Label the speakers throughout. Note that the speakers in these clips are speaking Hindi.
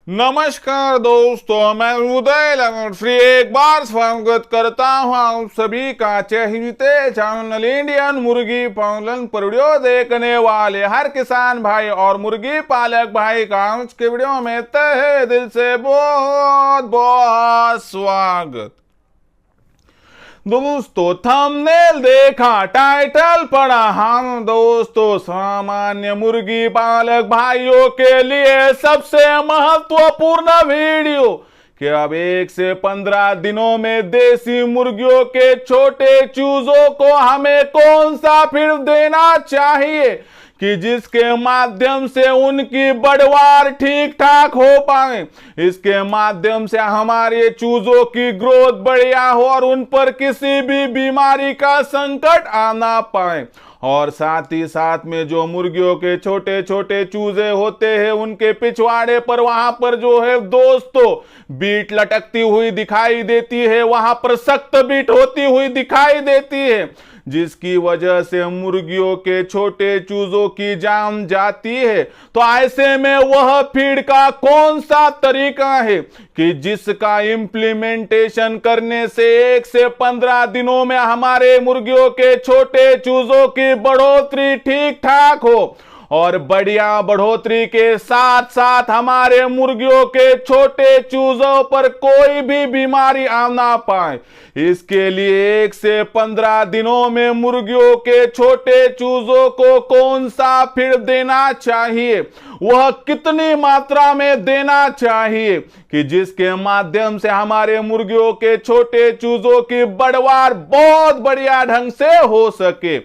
Speaker 1: नमस्कार दोस्तों, मैं उदय लेमन फ्री एक बार स्वागत करता हूं आप सभी का चहेते चैनल इंडियन मुर्गी पालन पर वीडियो देखने वाले हर किसान भाई और मुर्गी पालक भाई का आज के वीडियो में तहे दिल से बहुत बहुत स्वागत। दोस्तों थंबनेल देखा, टाइटल पढ़ा, हम दोस्तों सामान्य मुर्गी पालक भाइयों के लिए सबसे महत्वपूर्ण वीडियो कि अब 1 से 15 दिनों में देसी मुर्गियों के छोटे चूजों को हमें कौन सा फीड देना चाहिए कि जिसके माध्यम से उनकी बढ़वार ठीक ठाक हो पाए, इसके माध्यम से हमारे चूजों की ग्रोथ बढ़िया हो और उन पर किसी भी बीमारी का संकट आना पाए। और साथ ही साथ में जो मुर्गियों के छोटे छोटे चूजे होते हैं उनके पिछवाड़े पर वहां पर जो है दोस्तों बीट लटकती हुई दिखाई देती है, वहां पर सख्त बीट होती हुई दिखाई देती है, जिसकी वजह से मुर्गियों के छोटे चूजों की जान जाती है। तो ऐसे में वह फीड का कौन सा तरीका है कि जिसका इंप्लीमेंटेशन करने से 1 से 15 दिनों में हमारे मुर्गियों के छोटे चूजों की बढ़ोतरी ठीक ठाक हो और बढ़िया बढ़ोतरी के साथ साथ हमारे मुर्गियों के छोटे चूजों पर कोई भी बीमारी आ ना पाए। इसके लिए 1 से 15 दिनों में मुर्गियों के छोटे चूजों को कौन सा फीड देना चाहिए, वह कितनी मात्रा में देना चाहिए कि जिसके माध्यम से हमारे मुर्गियों के छोटे चूजों की बढ़वार बहुत बढ़िया ढंग से हो सके।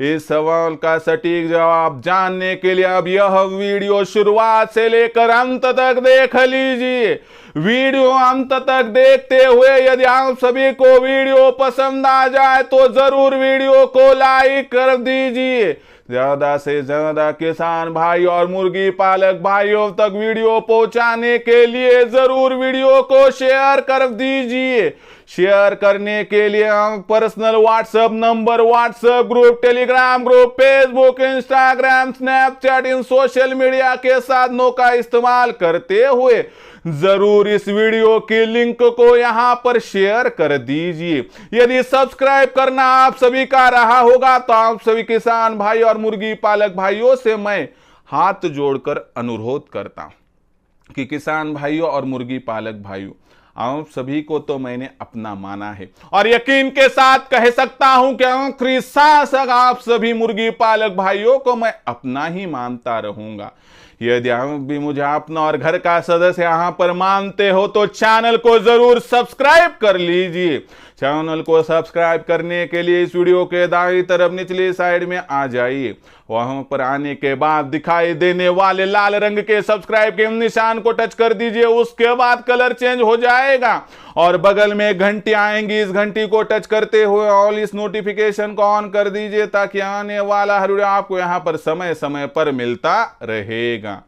Speaker 1: इस सवाल का सटीक जवाब जानने के लिए अब यह वीडियो शुरुआत से लेकर अंत तक देख लीजिए। वीडियो अंत तक देखते हुए यदि आप सभी को वीडियो पसंद आ जाए तो जरूर वीडियो को लाइक कर दीजिए। ज्यादा से ज्यादा किसान भाई और मुर्गी पालक भाइयों तक वीडियो पहुंचाने के लिए जरूर वीडियो को शेयर कर दीजिए। शेयर करने के लिए हम personal WhatsApp number, WhatsApp group, Telegram group, Facebook, Instagram, Snapchat इन सोशल मीडिया के साधनों का इस्तेमाल करते हुए जरूर इस वीडियो की लिंक को यहां पर शेयर कर दीजिए। यदि सब्सक्राइब करना आप सभी का रहा होगा तो आप सभी किसान भाई और मुर्गी पालक भाइयों से मैं हाथ जोड़कर अनुरोध करता हूं कि किसान भाइयों और मुर्गी पालक भाइयों, आप सभी को तो मैंने अपना माना है और यकीन के साथ कह सकता हूं कि आखिरी सांस तक आप सभी मुर्गी पालक भाइयों को मैं अपना ही मानता रहूंगा। यदि आप भी मुझे अपना और घर का सदस्य यहां पर मानते हो तो चैनल को जरूर सब्सक्राइब कर लीजिए। चैनल को सब्सक्राइब करने के लिए इस वीडियो के दाईं तरफ निचली साइड में आ जाइए। वहां पर आने के बाद दिखाई देने वाले लाल रंग के सब्सक्राइब के निशान को टच कर दीजिए। उसके बाद कलर चेंज हो जाएगा और बगल में घंटी आएंगी, इस घंटी को टच करते हुए ऑल इस नोटिफिकेशन को ऑन कर दीजिए ताकि आने वाला हर वीडियो आपको यहां पर समय समय पर मिलता रहेगा।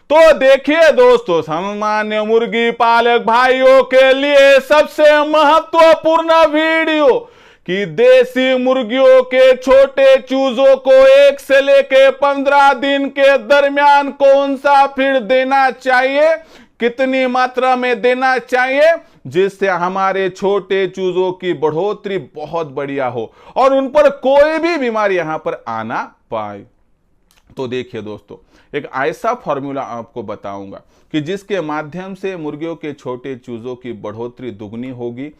Speaker 1: तो देखिए दोस्तों, सामान्य मुर्गी पालक भाइयों के लिए सबसे महत्वपूर्ण वीडियो कि देसी मुर्गियों के छोटे चूजों को 1 से लेकर 15 दिन के दरमियान कौन सा फीड देना चाहिए, कितनी मात्रा में देना चाहिए जिससे हमारे छोटे चूजों की बढ़ोतरी बहुत बढ़िया हो और उन पर कोई भी बीमारी यहां पर आना पाए। तो देखिए दोस्तों, एक ऐसा फॉर्मूला आपको बताऊंगा कि जिसके माध्यम से मुर्गियों के छोटे चूजों की बढ़ोतरी दुगनी होगी,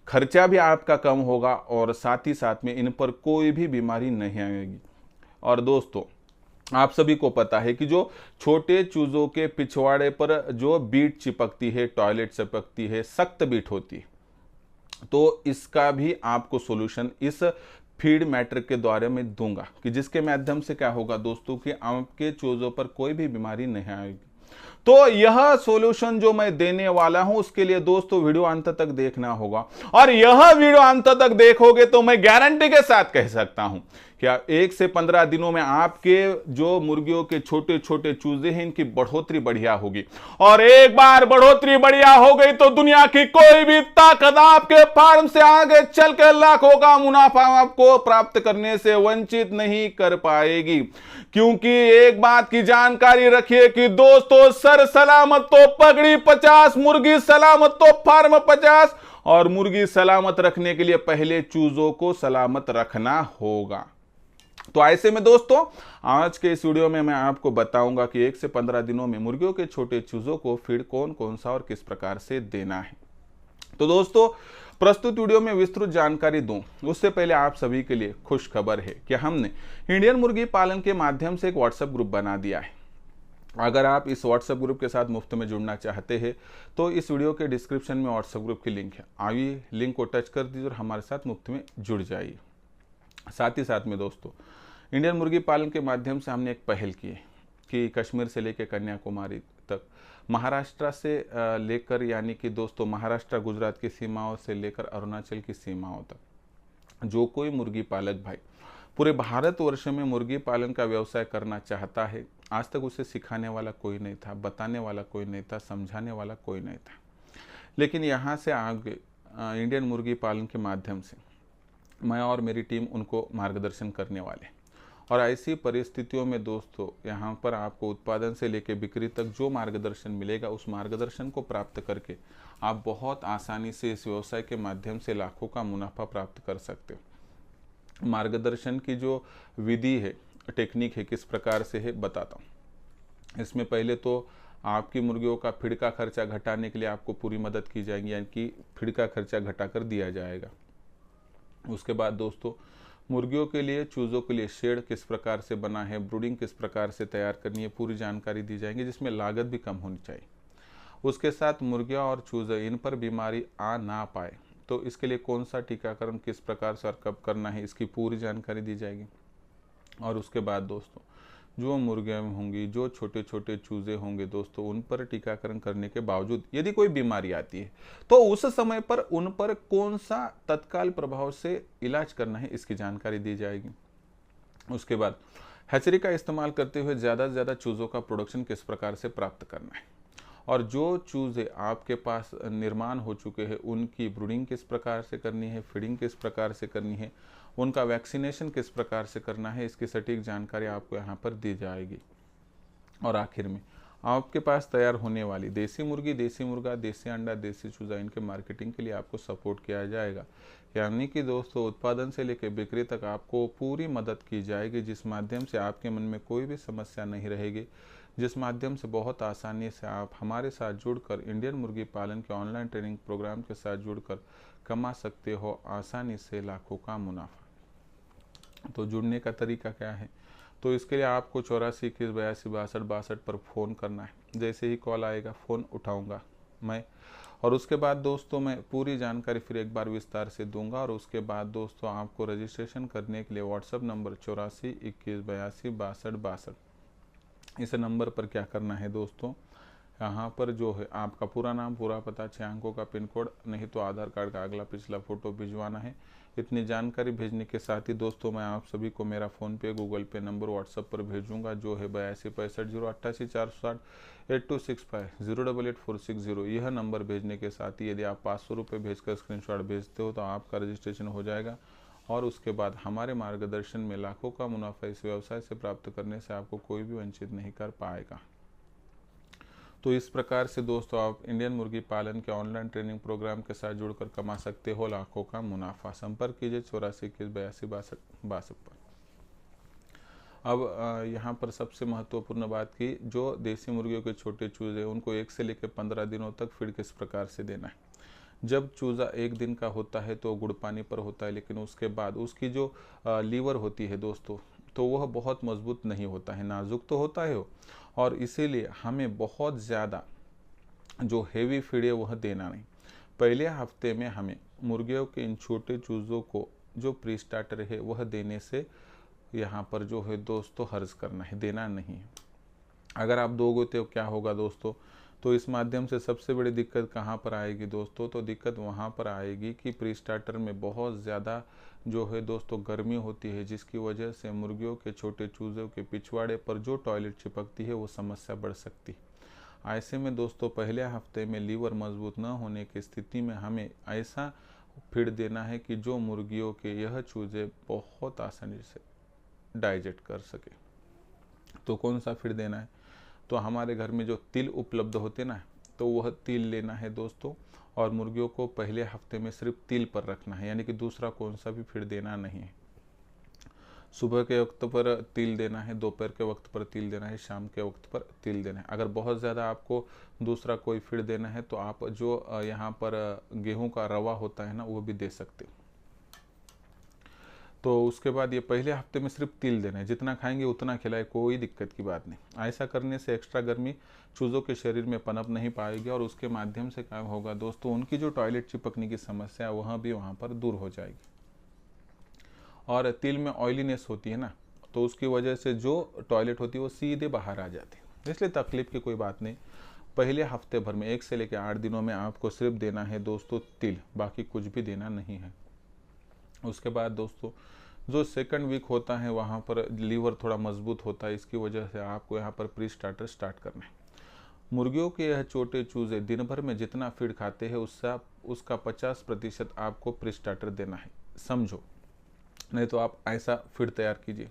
Speaker 1: खर्चा भी आपका कम होगा और साथ ही साथ में इन पर कोई भी बीमारी नहीं आएगी। और दोस्तों, आप सभी को पता है कि जो छोटे चूजों के पिछवाड़े पर जो बीट चिपकती है, टॉयलेट चिपकती है, सख्त बीट होती है, तो इसका भी आपको सॉल्यूशन इस फीड मैटर के द्वारा मैं दूंगा कि जिसके माध्यम से क्या होगा दोस्तों कि आपके चूजों पर कोई भी बीमारी नहीं आएगी। तो यह सॉल्यूशन जो मैं देने वाला हूं उसके लिए दोस्तों वीडियो अंत तक देखना होगा और यह वीडियो अंत तक देखोगे तो मैं गारंटी के साथ कह सकता हूं कि 1 से 15 दिनों में आपके जो मुर्गियों के छोटे छोटे चूजे हैं इनकी बढ़ोतरी बढ़िया होगी और एक बार बढ़ोतरी बढ़िया हो गई तो दुनिया की कोई भी ताकत आपके फार्म से आगे चलकर लाखों का मुनाफा आपको प्राप्त करने से वंचित नहीं कर पाएगी। क्योंकि एक बात की जानकारी रखिए कि दोस्तों घर सलामत तो पगड़ी 50, मुर्गी सलामत तो फार्म 50। और मुर्गी सलामत रखने के लिए पहले चूजों को सलामत रखना होगा। तो ऐसे में दोस्तों आज के इस वीडियो में मैं आपको बताऊंगा कि 1 से 15 दिनों में मुर्गियों के छोटे चूजों को फीड कौन कौन सा और किस प्रकार से देना है। तो दोस्तों प्रस्तुत वीडियो में विस्तृत जानकारी दूं उससे पहले आप सभी के लिए खुश खबर है कि हमने इंडियन मुर्गी पालन के माध्यम से एक व्हाट्सएप ग्रुप बना दिया है। अगर आप इस व्हाट्सएप ग्रुप के साथ मुफ्त में जुड़ना चाहते हैं तो इस वीडियो के डिस्क्रिप्शन में व्हाट्सएप ग्रुप की लिंक है, आइए लिंक को टच कर दीजिए और हमारे साथ मुफ्त में जुड़ जाइए। साथ ही साथ में दोस्तों इंडियन मुर्गी पालन के माध्यम से हमने एक पहल की है कि कश्मीर से लेकर कन्याकुमारी तक, महाराष्ट्र से लेकर यानी कि दोस्तों महाराष्ट्र गुजरात की सीमाओं से लेकर अरुणाचल की सीमाओं तक जो कोई मुर्गी पालक भाई पूरे भारतवर्ष में मुर्गी पालन का व्यवसाय करना चाहता है, आज तक उसे सिखाने वाला कोई नहीं था, बताने वाला कोई नहीं था, समझाने वाला कोई नहीं था, लेकिन यहाँ से आगे इंडियन मुर्गी पालन के माध्यम से मैं और मेरी टीम उनको मार्गदर्शन करने वाले। और ऐसी परिस्थितियों में दोस्तों यहाँ पर आपको उत्पादन से लेकर बिक्री तक जो मार्गदर्शन मिलेगा उस मार्गदर्शन को प्राप्त करके आप बहुत आसानी से इस व्यवसाय के माध्यम से लाखों का मुनाफा प्राप्त कर सकते हो। मार्गदर्शन की जो विधि है, टेक्निक है, किस प्रकार से है बताता हूँ। इसमें पहले तो आपकी मुर्गियों का फीड का खर्चा घटाने के लिए आपको पूरी मदद की जाएगी, यानी कि फीड का खर्चा घटा कर दिया जाएगा। उसके बाद दोस्तों मुर्गियों के लिए चूज़ों के लिए शेड किस प्रकार से बना है, ब्रूडिंग किस प्रकार से तैयार करनी है, पूरी जानकारी दी जाएगी जिसमें लागत भी कम होनी चाहिए। उसके साथ मुर्गियां और चूजे इन पर बीमारी आ ना पाए तो इसके लिए कौन सा टीकाकरण किस प्रकार से और कब करना है इसकी पूरी जानकारी दी जाएगी। और उसके बाद दोस्तों जो मुर्गियाँ होंगी, जो छोटे छोटे चूजे होंगे दोस्तों, उन पर टीकाकरण करने के बावजूद यदि कोई बीमारी आती है तो उस समय पर उन पर कौन सा तत्काल प्रभाव से इलाज करना है इसकी जानकारी दी जाएगी। उसके बाद हैचरी का इस्तेमाल करते हुए ज़्यादा से ज़्यादा चूज़ों का प्रोडक्शन किस प्रकार से प्राप्त करना है, और जो चूज़े आपके पास निर्माण हो चुके हैं उनकी ब्रूडिंग किस प्रकार से करनी है, फीडिंग किस प्रकार से करनी है, उनका वैक्सीनेशन किस प्रकार से करना है, इसकी सटीक जानकारी आपको यहाँ पर दी जाएगी। और आखिर में आपके पास तैयार होने वाली देसी मुर्गी, देसी मुर्गा, देसी अंडा, देसी चूज़ा इनके मार्केटिंग के लिए आपको सपोर्ट किया जाएगा। यानी कि दोस्तों उत्पादन से लेकर बिक्री तक आपको पूरी मदद की जाएगी, जिस माध्यम से आपके मन में कोई भी समस्या नहीं रहेगी, जिस माध्यम से बहुत आसानी से आप हमारे साथ जुड़कर इंडियन मुर्गी पालन के ऑनलाइन ट्रेनिंग प्रोग्राम के साथ जुड़कर कमा सकते हो आसानी से लाखों का मुनाफा। तो जुड़ने का तरीका क्या है, तो इसके लिए आपको 84 21 82 62 62 पर फ़ोन करना है। जैसे ही कॉल आएगा फ़ोन उठाऊंगा मैं, और उसके बाद दोस्तों मैं पूरी जानकारी फिर एक बार विस्तार से दूंगा। और उसके बाद दोस्तों आपको रजिस्ट्रेशन करने के लिए व्हाट्सएप नंबर 84 21 82 62 62 इस नंबर पर क्या करना है दोस्तों, यहाँ पर जो है आपका पूरा नाम, पूरा पता, 6 अंकों का पिन कोड, नहीं तो आधार कार्ड का अगला पिछला फ़ोटो भिजवाना है। इतनी जानकारी भेजने के साथ ही दोस्तों मैं आप सभी को मेरा फ़ोनपे, गूगल पे नंबर व्हाट्सएप पर भेजूंगा जो है 82 65 088 460 8265 088 यह नंबर भेजने के साथ ही यदि आप 500 रुपये भेजकर स्क्रीनशॉट भेजते हो तो आपका रजिस्ट्रेशन हो जाएगा। और उसके बाद हमारे मार्गदर्शन में लाखों का मुनाफा इस व्यवसाय से प्राप्त करने से आपको कोई भी वंचित नहीं कर पाएगा। तो इस प्रकार से दोस्तों आप इंडियन मुर्गी पालन के ऑनलाइन ट्रेनिंग प्रोग्राम के साथ जुड़कर कमा सकते हो लाखों का मुनाफा। संपर्क कीजिए 84 21 82 62 62 पर। अब यहाँ पर सबसे महत्वपूर्ण बात की, जो देसी मुर्गियों के छोटे चूजे उनको 1 से लेकर 15 दिनों तक फीड किस प्रकार से देना है। जब चूज़ा 1 दिन का होता है तो गुड़ पानी पर होता है, लेकिन उसके बाद उसकी जो लीवर होती है दोस्तों तो वह बहुत मजबूत नहीं होता है, नाजुक तो होता है वो, और इसीलिए हमें बहुत ज़्यादा जो हेवी फीड है वह देना नहीं। पहले हफ्ते में हमें मुर्गियों के इन छोटे चूज़ों को जो प्री स्टार्टर है वह देने से यहाँ पर जो है दोस्तों हर्ज करना है, देना नहीं है। अगर आप दोगे तो क्या होगा दोस्तों, तो इस माध्यम से सबसे बड़ी दिक्कत कहाँ पर आएगी दोस्तों, तो दिक्कत वहाँ पर आएगी कि प्री स्टार्टर में बहुत ज़्यादा जो है दोस्तों गर्मी होती है, जिसकी वजह से मुर्गियों के छोटे चूज़ों के पिछवाड़े पर जो टॉयलेट चिपकती है वो समस्या बढ़ सकती है। ऐसे में दोस्तों पहले हफ्ते में लीवर मजबूत न होने की स्थिति में हमें ऐसा फीड देना है कि जो मुर्गियों के यह चूज़े बहुत आसानी से डाइजेस्ट कर सके। तो कौन सा फीड देना है, तो हमारे घर में जो तिल उपलब्ध होते ना, तो वह तिल लेना है दोस्तों, और मुर्गियों को पहले हफ्ते में सिर्फ तिल पर रखना है, यानी कि दूसरा कौन सा भी फीड देना नहीं है। सुबह के वक्त पर तिल देना है, दोपहर के वक्त पर तिल देना है, शाम के वक्त पर तिल देना है। अगर बहुत ज़्यादा आपको दूसरा कोई फीड देना है तो आप जो यहाँ पर गेहूं का रवा होता है ना, वो भी दे सकते। तो उसके बाद ये पहले हफ्ते में सिर्फ तिल देना है, जितना खाएंगे उतना खिलाए, कोई दिक्कत की बात नहीं। ऐसा करने से एक्स्ट्रा गर्मी चूज़ों के शरीर में पनप नहीं पाएगी और उसके माध्यम से क्या होगा दोस्तों, उनकी जो टॉयलेट चिपकने की समस्या है वह भी वहाँ पर दूर हो जाएगी। और तिल में ऑयलीनेस होती है ना, तो उसकी वजह से जो टॉयलेट होती है वो सीधे बाहर आ जाती है, इसलिए तकलीफ की कोई बात नहीं। पहले हफ्ते भर में 1 से लेकर 8 दिनों में आपको सिर्फ देना है दोस्तों तिल, बाकी कुछ भी देना नहीं है। उसके बाद दोस्तों जो सेकंड वीक होता है वहाँ पर लीवर थोड़ा मजबूत होता है, इसकी वजह से आपको यहाँ पर प्री स्टार्टर स्टार्ट करना है। मुर्गियों के यह छोटे चूजे दिन भर में जितना फीड खाते हैं उसका 50% आपको प्री स्टार्टर देना है, समझो। नहीं तो आप ऐसा फीड तैयार कीजिए,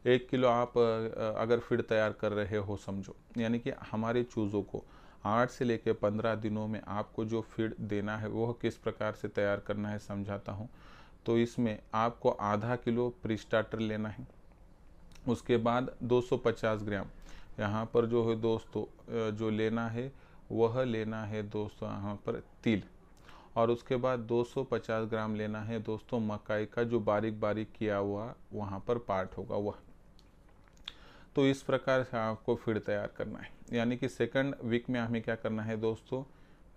Speaker 1: 1 किलो आप अगर फीड तैयार कर रहे हो समझो, यानी कि हमारे चूज़ों को 8 से लेकर 15 दिनों में आपको जो फीड देना है वह किस प्रकार से तैयार करना है समझाता हूँ। तो इसमें आपको आधा किलो प्री स्टार्टर लेना है, उसके बाद 250 ग्राम यहाँ पर जो है दोस्तों जो लेना है वह लेना है दोस्तों यहाँ पर तिल, और उसके बाद 250 ग्राम लेना है दोस्तों मकाई का जो बारीक बारीक किया हुआ वहाँ पर पार्ट होगा वह। तो इस प्रकार से आपको फीड तैयार करना है, यानी कि सेकंड वीक में हमें क्या करना है दोस्तों,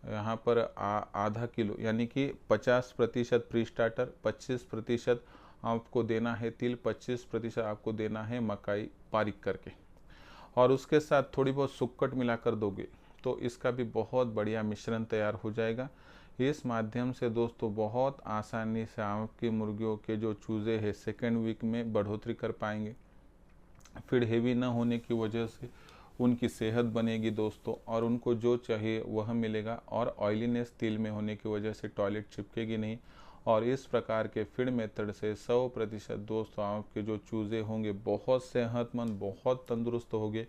Speaker 1: यहाँ पर आधा किलो यानी कि 50% प्री स्टार्टर, 25% आपको देना है तिल, 25% आपको देना है मकाई बारीक करके, और उसके साथ थोड़ी बहुत सुक्कट मिलाकर दोगे तो इसका भी बहुत बढ़िया मिश्रण तैयार हो जाएगा। इस माध्यम से दोस्तों बहुत आसानी से आपकी मुर्गियों के जो चूज़े हैं सेकेंड वीक में बढ़ोतरी कर पाएंगे। फीड हेवी न होने की वजह से उनकी सेहत बनेगी दोस्तों, और उनको जो चाहिए वह मिलेगा, और ऑयलीनेस तिल में होने की वजह से टॉयलेट चिपकेगी नहीं। और इस प्रकार के फीड मेथड से 100% दोस्तों आपके जो चूज़े होंगे बहुत सेहतमंद, बहुत तंदुरुस्त होंगे,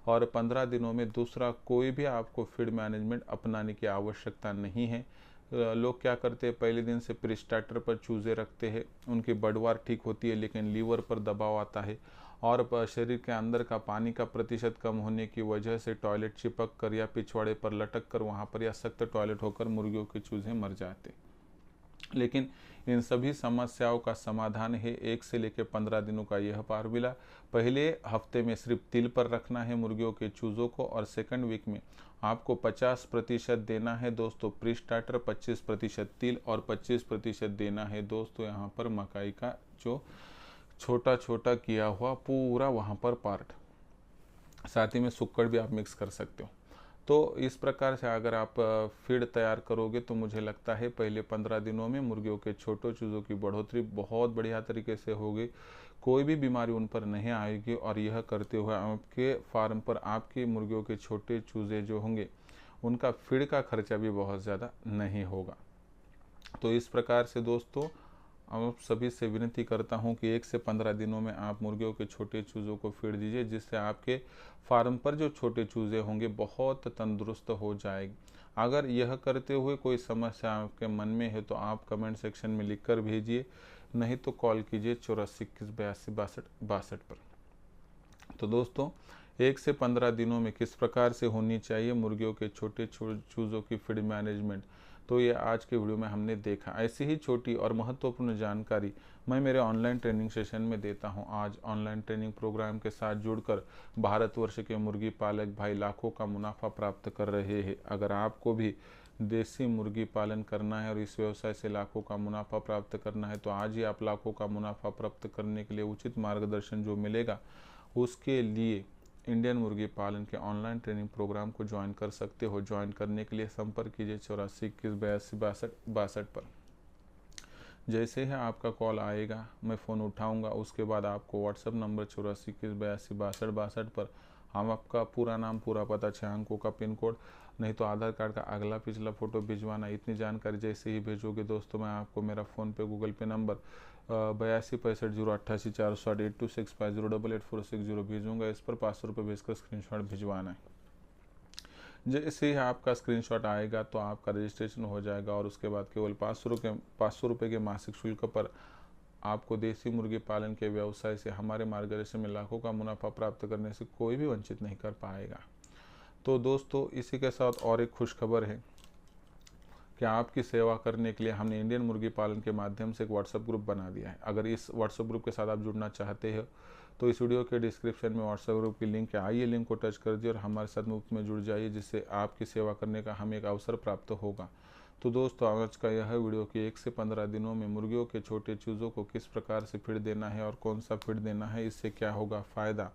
Speaker 1: और 15 दिनों में दूसरा कोई भी आपको फीड मैनेजमेंट अपनाने की आवश्यकता नहीं है। लोग क्या करते हैं, पहले दिन से प्री स्टार्टर पर चूज़े रखते हैं, उनकी बढ़वार ठीक होती है लेकिन लीवर पर दबाव आता है, और शरीर के अंदर का पानी का प्रतिशत कम होने की वजह से टॉयलेट चिपक कर या पिछवाड़े पर लटक कर वहाँ पर या सख्त टॉयलेट होकर मुर्गियों के चूज़े मर जाते। लेकिन इन सभी समस्याओं का समाधान है 1 से लेकर 15 दिनों का यह फार्मूला। पहले हफ्ते में सिर्फ तिल पर रखना है मुर्गियों के चूज़ों को, और सेकंड वीक में आपको 50% देना है दोस्तों प्री स्टार्टर, 25% तिल, और 25% देना है दोस्तों यहाँ पर मकाई का जो छोटा छोटा किया हुआ पूरा वहाँ पर पार्ट, साथ ही में सुक्कड़ भी आप मिक्स कर सकते हो। तो इस प्रकार से अगर आप फीड तैयार करोगे तो मुझे लगता है पहले 15 दिनों में मुर्गियों के छोटे चूज़ों की बढ़ोतरी बहुत बढ़िया तरीके से होगी, कोई भी बीमारी उन पर नहीं आएगी, और यह करते हुए आपके फार्म पर आपकी मुर्गियों के छोटे चूज़े जो होंगे उनका फीड का खर्चा भी बहुत ज़्यादा नहीं होगा। तो इस प्रकार से दोस्तों आप सभी से विनती करता हूं कि 1 से 15 दिनों में आप मुर्गियों के छोटे चूज़ों को फीड दीजिए, जिससे आपके फार्म पर जो छोटे चूज़े होंगे बहुत तंदुरुस्त हो जाएगी। अगर यह करते हुए कोई समस्या आपके मन में है तो आप कमेंट सेक्शन में लिखकर भेजिए, नहीं तो कॉल कीजिए 84 21 82 62 62 पर। तो दोस्तों 1 से 15 दिनों में किस प्रकार से होनी चाहिए मुर्गियों के छोटे चूज़ों की फीड मैनेजमेंट, तो ये आज के वीडियो में हमने देखा। ऐसी ही छोटी और महत्वपूर्ण जानकारी मैं मेरे ऑनलाइन ट्रेनिंग सेशन में देता हूं। आज ऑनलाइन ट्रेनिंग प्रोग्राम के साथ जुड़कर भारतवर्ष के मुर्गी पालक भाई लाखों का मुनाफा प्राप्त कर रहे हैं। अगर आपको भी देसी मुर्गी पालन करना है और इस व्यवसाय से लाखों का मुनाफा प्राप्त करना है तो आज ही आप लाखों का मुनाफा प्राप्त करने के लिए उचित मार्गदर्शन जो मिलेगा उसके लिए इंडियन मुर्गी पालन के ऑनलाइन ट्रेनिंग प्रोग्राम को ज्वाइन कर सकते हो। ज्वाइन करने के लिए संपर्क कीजिए 84 21 82 62 62 पर। जैसे ही आपका कॉल आएगा मैं फ़ोन उठाऊंगा, उसके बाद आपको व्हाट्सएप नंबर 84 21 82 62 62 पर हम आपका पूरा नाम, पूरा पता, 6 अंकों का पिन कोड, नहीं तो आधार कार्ड का अगला पिछला फ़ोटो भिजवाना। इतनी जानकारी जैसे ही भेजोगे दोस्तों, मैं आपको मेरा फ़ोनपे गूगल पे नंबर 826508848265088460 भेजूँगा। इस पर 500 रुपये भेजकर स्क्रीनशॉट भिजवाना है। जैसे ही आपका स्क्रीनशॉट आएगा तो आपका रजिस्ट्रेशन हो जाएगा और उसके बाद केवल 500 रुपये के मासिक शुल्क पर आपको देसी मुर्गी पालन के व्यवसाय से हमारे मार्गदर्शन में लाखों का मुनाफा प्राप्त करने से कोई भी वंचित नहीं कर पाएगा। तो दोस्तों, इसी के साथ और एक खुशखबर है कि आपकी सेवा करने के लिए हमने इंडियन मुर्गी पालन के माध्यम से एक व्हाट्सएप ग्रुप बना दिया है। अगर इस व्हाट्सएप ग्रुप के साथ आप जुड़ना चाहते हो तो इस वीडियो के डिस्क्रिप्शन में व्हाट्सएप ग्रुप की लिंक है, आइए लिंक को टच कर दिए और हमारे साथ मुफ्त में जुड़ जाइए, जिससे आपकी सेवा करने का हमें एक अवसर प्राप्त होगा। तो दोस्तों, आज का यह वीडियो कि 1 से 15 दिनों में मुर्गियों के छोटे चूज़ों को किस प्रकार से फीड देना है और कौन सा फीड देना है, इससे क्या होगा फ़ायदा।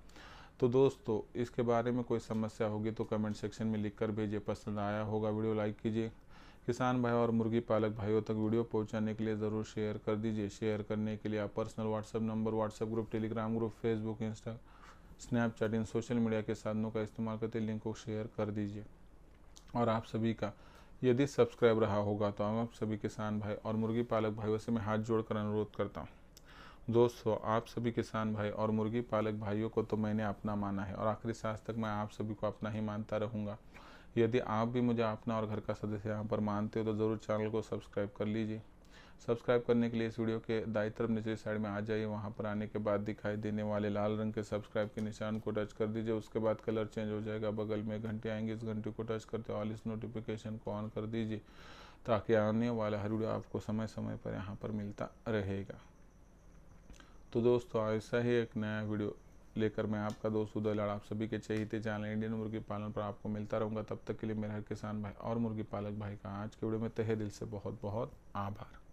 Speaker 1: तो दोस्तों, इसके बारे में कोई समस्या होगी तो कमेंट सेक्शन में लिखकर भेजिए। पसंद आया होगा वीडियो लाइक कीजिए। किसान भाई और मुर्गी पालक भाइयों तक वीडियो पहुंचाने के लिए ज़रूर शेयर कर दीजिए। शेयर करने के लिए आप personal WhatsApp number, WhatsApp group, Telegram group, Facebook, Insta, Snapchat, इन सोशल मीडिया के साधनों का इस्तेमाल करते लिंक को शेयर कर दीजिए। और आप सभी का यदि सब्सक्राइब रहा होगा तो आप सभी किसान भाई और मुर्गी पालक भाइयों से मैं हाथ जोड़कर अनुरोध करता हूँ। दोस्तों, आप सभी किसान भाई और मुर्गी पालक भाइयों को तो मैंने अपना माना है और आखिरी सांस तक मैं आप सभी को अपना ही मानता रहूँगा। यदि आप भी मुझे अपना और घर का सदस्य यहाँ पर मानते हो तो ज़रूर चैनल को सब्सक्राइब कर लीजिए। सब्सक्राइब करने के लिए इस वीडियो के दाईं तरफ निचली साइड में आ जाइए। वहाँ पर आने के बाद दिखाई देने वाले लाल रंग के सब्सक्राइब के निशान को टच कर दीजिए। उसके बाद कलर चेंज हो जाएगा, बगल में घंटी आएंगे, इस घंटी को टच करते ऑल इस नोटिफिकेशन को ऑन कर दीजिए, ताकि आने वाला हर वीडियो आपको समय समय पर यहाँ पर मिलता रहेगा। तो दोस्तों, ऐसा ही एक नया वीडियो लेकर मैं आपका दोस्त उदय लाड़ आप सभी के चहेते चैनल इंडियन मुर्गी पालन पर आपको मिलता रहूँगा। तब तक के लिए मेरे हर किसान भाई और मुर्गी पालक भाई का आज के वीडियो में तहे दिल से बहुत बहुत आभार।